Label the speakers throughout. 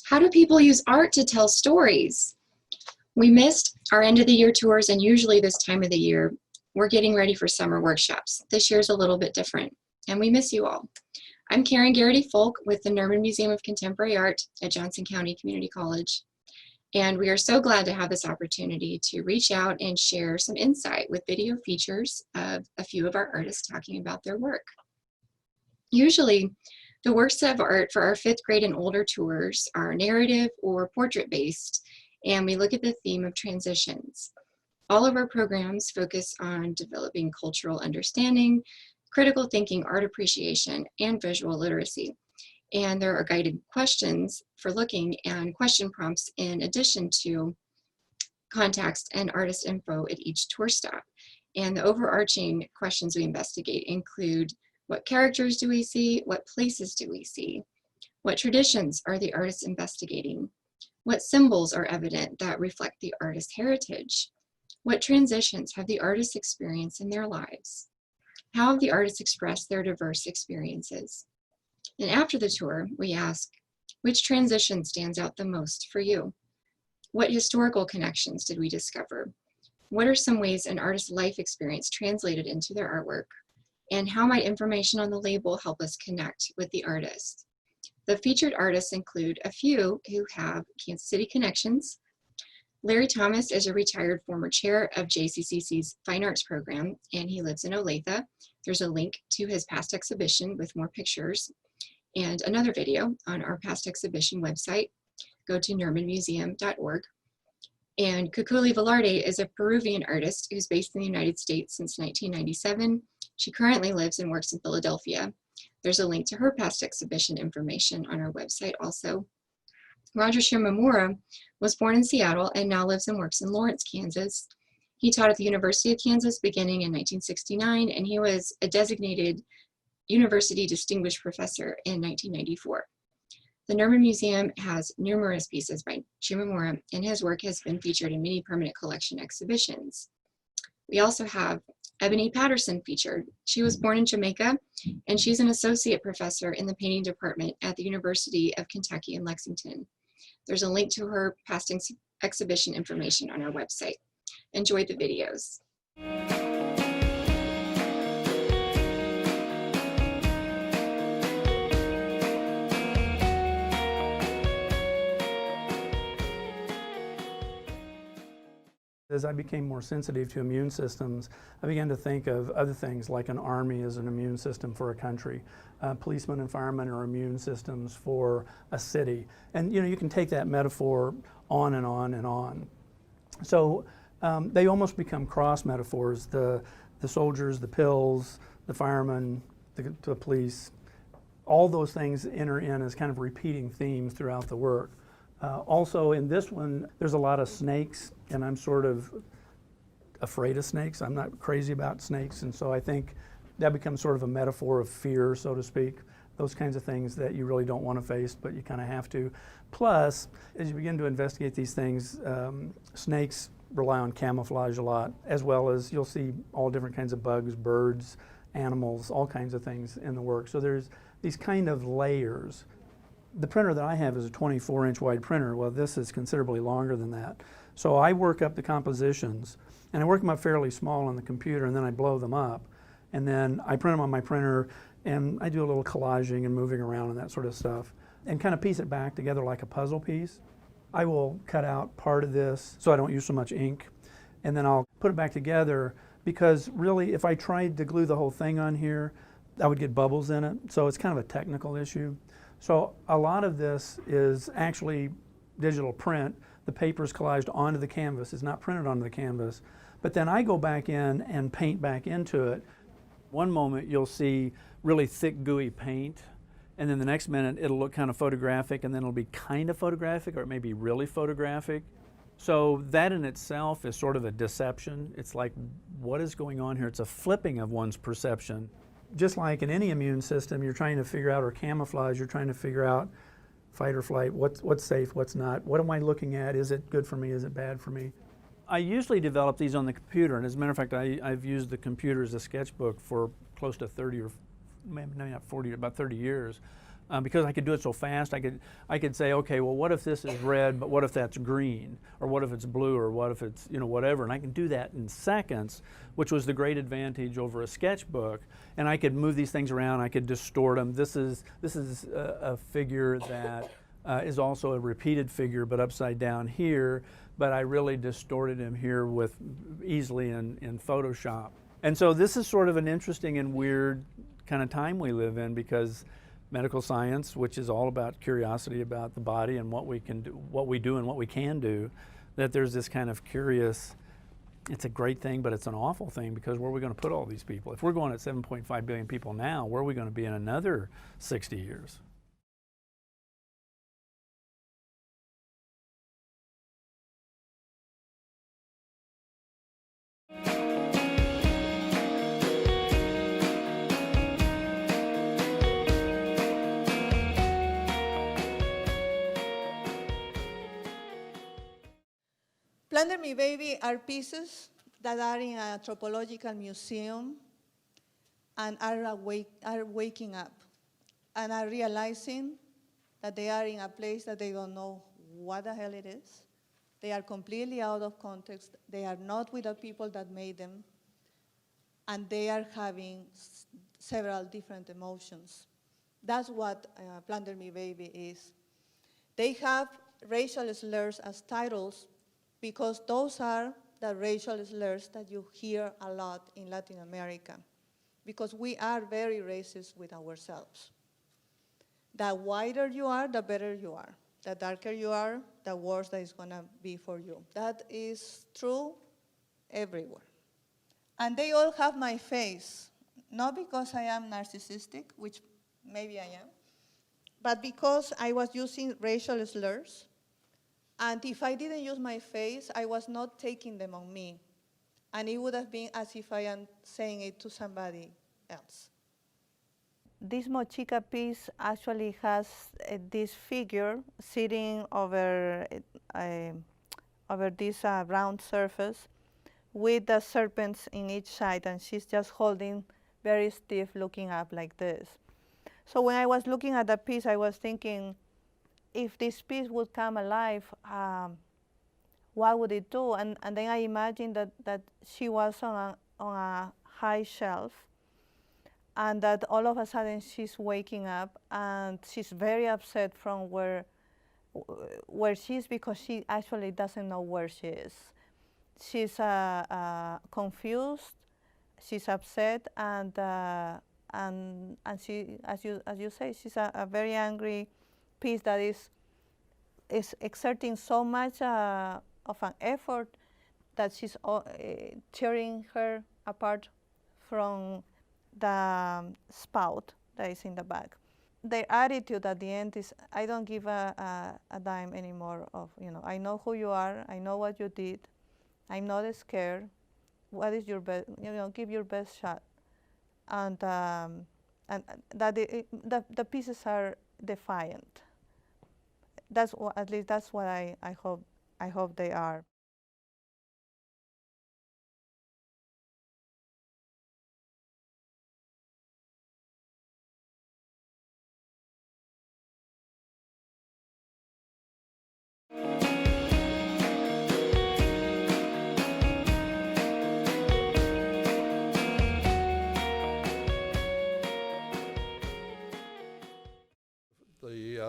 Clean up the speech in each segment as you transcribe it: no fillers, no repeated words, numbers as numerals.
Speaker 1: How do people use art to tell stories? We missed our end of the year tours, and usually this time of the year, we're getting ready for summer workshops. This year's a little bit different, and we miss you all. I'm Karen Garrity-Folk with the Nerman Museum of Contemporary Art at Johnson County Community College, and we are so glad to have this opportunity to reach out and share some insight with video features of a few of our artists talking about their work. Usually, the works of art for our 5th grade and older tours are narrative or portrait-based, and we look at the theme of transitions. All of our programs focus on developing cultural understanding, critical thinking, art appreciation, and visual literacy. And there are guided questions for looking and question prompts in addition to context and artist info at each tour stop. And the overarching questions we investigate include: what characters do we see? What places do we see? What traditions are the artists investigating? What symbols are evident that reflect the artist's heritage? What transitions have the artists experienced in their lives? How have the artists expressed their diverse experiences? And after the tour, we ask, which transition stands out the most for you? What historical connections did we discover? What are some ways an artist's life experience translated into their artwork? And how might information on the label help us connect with the artist? The featured artists include a few who have Kansas City connections. Larry Thomas is a retired former chair of JCCC's Fine Arts program, and he lives in Olathe. There's a link to his past exhibition with more pictures and another video on our past exhibition website. Go to nermanmuseum.org. And Kukuli Velarde is a Peruvian artist who's based in the United States since 1997. She currently lives and works in Philadelphia. There's a link to her past exhibition information on our website also. Roger Shimamura was born in Seattle and now lives and works in Lawrence, Kansas. He taught at the University of Kansas beginning in 1969, and he was a designated University Distinguished Professor in 1994. The Nerman Museum has numerous pieces by Shimamura, and his work has been featured in many permanent collection exhibitions. We also have Ebony Patterson featured. She was born in Jamaica, and she's an associate professor in the painting department at the University of Kentucky in Lexington. There's a link to her past exhibition information on our website. Enjoy the videos.
Speaker 2: As I became more sensitive to immune systems, I began to think of other things like an army as an immune system for a country. Policemen and firemen are immune systems for a city. And you can take that metaphor on and on and on. So they almost become cross metaphors. The soldiers, the pills, the firemen, the police, all those things enter in as kind of repeating themes throughout the work. Also in this one, there's a lot of snakes, and I'm sort of afraid of snakes. I'm not crazy about snakes, and so I think that becomes sort of a metaphor of fear, so to speak. Those kinds of things that you really don't want to face, but you kind of have to. Plus, as you begin to investigate these things, snakes rely on camouflage a lot, as well as you'll see all different kinds of bugs, birds, animals, all kinds of things in the work. So there's these kind of layers. The printer that I have is a 24-inch wide printer. Well, this is considerably longer than that. So I work up the compositions, and I work them up fairly small on the computer, and then I blow them up. And then I print them on my printer, and I do a little collaging and moving around and that sort of stuff, and kind of piece it back together like a puzzle piece. I will cut out part of this so I don't use so much ink, and then I'll put it back together, because really if I tried to glue the whole thing on here, I would get bubbles in it. So it's kind of a technical issue. So a lot of this is actually digital print. The paper is collaged onto the canvas. It's not printed onto the canvas. But then I go back in and paint back into it. One moment you'll see really thick, gooey paint, and then the next minute it'll look kind of photographic, and then it'll be kind of photographic, or it may be really photographic. So that in itself is sort of a deception. It's like, what is going on here? It's a flipping of one's perception. Just like in any immune system, you're trying to figure out, or camouflage, you're trying to figure out fight or flight, what's safe, what's not, what am I looking at, is it good for me, is it bad for me? I usually develop these on the computer, and as a matter of fact, I've used the computer as a sketchbook for close to 30 or maybe not 40, about 30 years. because I could do it so fast. I could say, okay, well, what if this is red, but what if that's green, or what if it's blue, or what if it's whatever, and I can do that in seconds, which was the great advantage over a sketchbook. And I could move these things around. I could distort them. This is a figure that is also a repeated figure, but upside down here. But I really distorted him here with easily in Photoshop. And so this is sort of an interesting and weird kind of time we live in, because medical science, which is all about curiosity about the body and what we can do, what we do and what we can do, that there's this kind of curious, it's a great thing, but it's an awful thing, because where are we going to put all these people? If we're going at 7.5 billion people now, where are we going to be in another 60 years?
Speaker 3: Plunder Me Baby are pieces that are in a anthropological museum and are waking up and are realizing that they are in a place that they don't know what the hell it is. They are completely out of context. They are not with the people that made them, and they are having several different emotions. That's what Plunder Me Baby is. They have racial slurs as titles because those are the racial slurs that you hear a lot in Latin America, because we are very racist with ourselves. The whiter you are, the better you are. The darker you are, the worse that it's gonna be for you. That is true everywhere. And they all have my face, not because I am narcissistic, which maybe I am, but because I was using racial slurs. And if I didn't use my face, I was not taking them on me. And it would have been as if I am saying it to somebody else. This mochica piece actually has this figure sitting over this round surface with the serpents in each side, and she's just holding very stiff, looking up like this. So when I was looking at the piece, I was thinking, if this piece would come alive, what would it do? And then I imagined that she was on a high shelf, and that all of a sudden she's waking up, and she's very upset from where she is, because she actually doesn't know where she is. She's confused, she's upset, and she, as you say, she's a very angry piece that is exerting so much of an effort that she's tearing her apart from the spout that is in the back. Their attitude at the end is, I don't give a dime anymore of, I know who you are, I know what you did, I'm not scared, what is your best, give your best shot. And that the pieces are defiant. At least that's what I hope they are.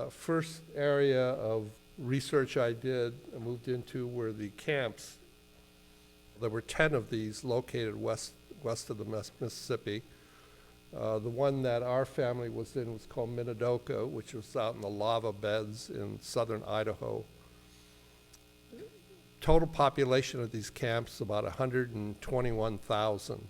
Speaker 4: The first area of research I moved into were the camps. There were 10 of these located west of the Mississippi. The one that our family was in was called Minidoka, which was out in the lava beds in southern Idaho. Total population of these camps, about 121,000.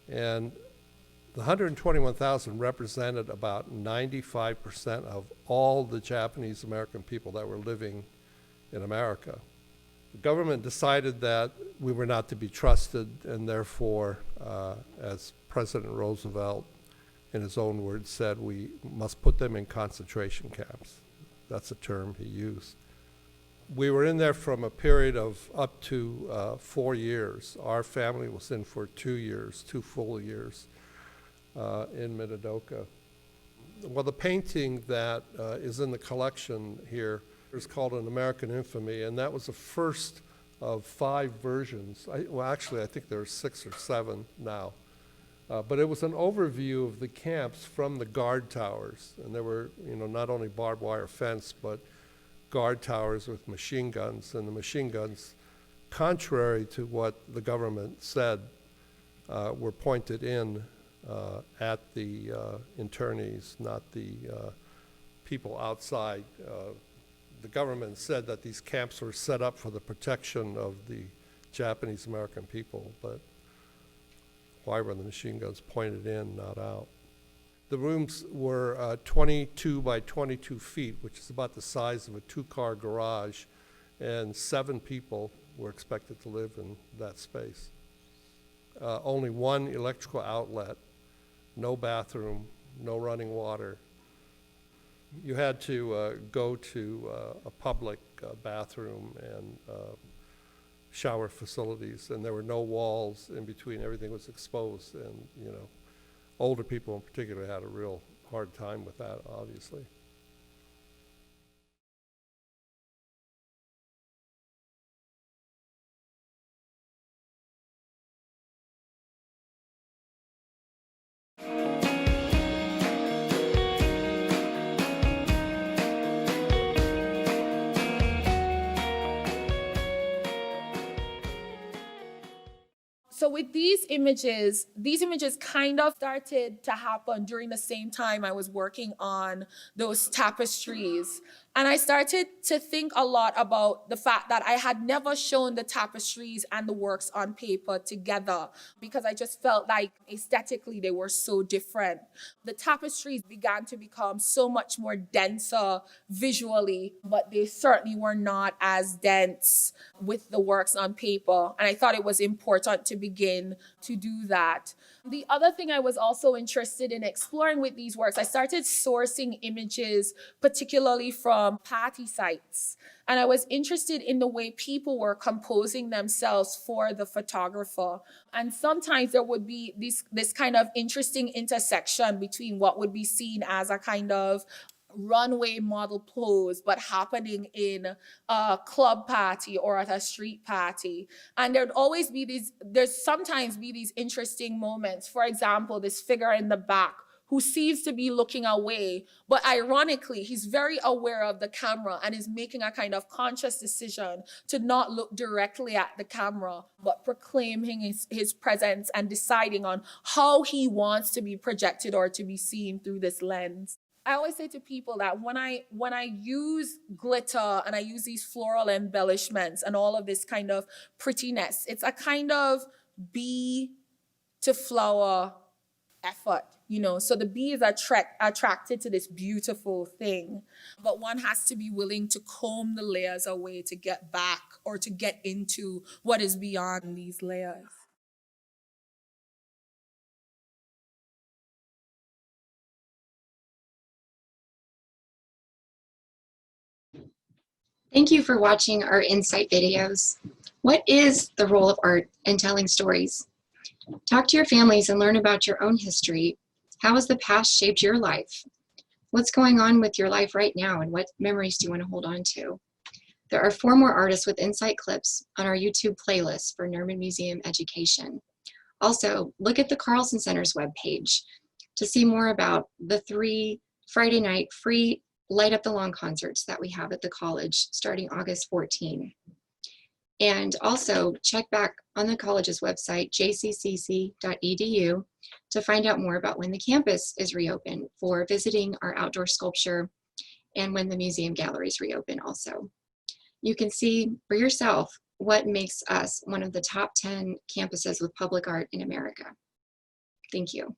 Speaker 4: And the 121,000 represented about 95% of all the Japanese American people that were living in America. The government decided that we were not to be trusted, and therefore, as President Roosevelt, in his own words, said, we must put them in concentration camps. That's a term he used. We were in there from a period of up to 4 years. Our family was in for 2 years, 2 full years. In Minidoka. Well, the painting that is in the collection here is called An American Infamy, and that was the first of 5 versions. Well, actually, I think there are 6 or 7 now. But it was an overview of the camps from the guard towers, and there were, not only barbed wire fence, but guard towers with machine guns, and the machine guns, contrary to what the government said, were pointed in at the internees, not the people outside. The government said that these camps were set up for the protection of the Japanese American people, but why were the machine guns pointed in, not out? The rooms were 22 by 22 feet, which is about the size of a 2-car garage, and 7 people were expected to live in that space. Only 1 electrical outlet, no bathroom, no running water. You had to go to a public bathroom and shower facilities, and there were no walls in between. Everything was exposed, and older people in particular had a real hard time with that, obviously.
Speaker 5: So with these images kind of started to happen during the same time I was working on those tapestries. And I started to think a lot about the fact that I had never shown the tapestries and the works on paper together, because I just felt like aesthetically they were so different. The tapestries began to become so much more denser visually, but they certainly were not as dense with the works on paper. And I thought it was important to begin to do that. The other thing I was also interested in exploring with these works, I started sourcing images, particularly from party sites. And I was interested in the way people were composing themselves for the photographer. And sometimes there would be this kind of interesting intersection between what would be seen as a kind of runway model pose, but happening in a club party or at a street party. And there'd sometimes be these interesting moments. For example, this figure in the back who seems to be looking away, but ironically, he's very aware of the camera and is making a kind of conscious decision to not look directly at the camera, but proclaiming his presence and deciding on how he wants to be projected or to be seen through this lens. I always say to people that when I use glitter and I use these floral embellishments and all of this kind of prettiness, it's a kind of bee to flower effort, So the bee is attracted to this beautiful thing, but one has to be willing to comb the layers away to get back or to get into what is beyond these layers.
Speaker 1: Thank you for watching our Insight videos. What is the role of art in telling stories? Talk to your families and learn about your own history. How has the past shaped your life? What's going on with your life right now, and what memories do you want to hold on to? There are 4 more artists with Insight clips on our YouTube playlist for Nerman Museum Education. Also, look at the Carlson Center's webpage to see more about the 3 Friday night free Light Up the Lawn concerts that we have at the college starting August 14. And also check back on the college's website, jccc.edu, to find out more about when the campus is reopened for visiting our outdoor sculpture and when the museum galleries reopen also. You can see for yourself what makes us one of the top 10 campuses with public art in America. Thank you.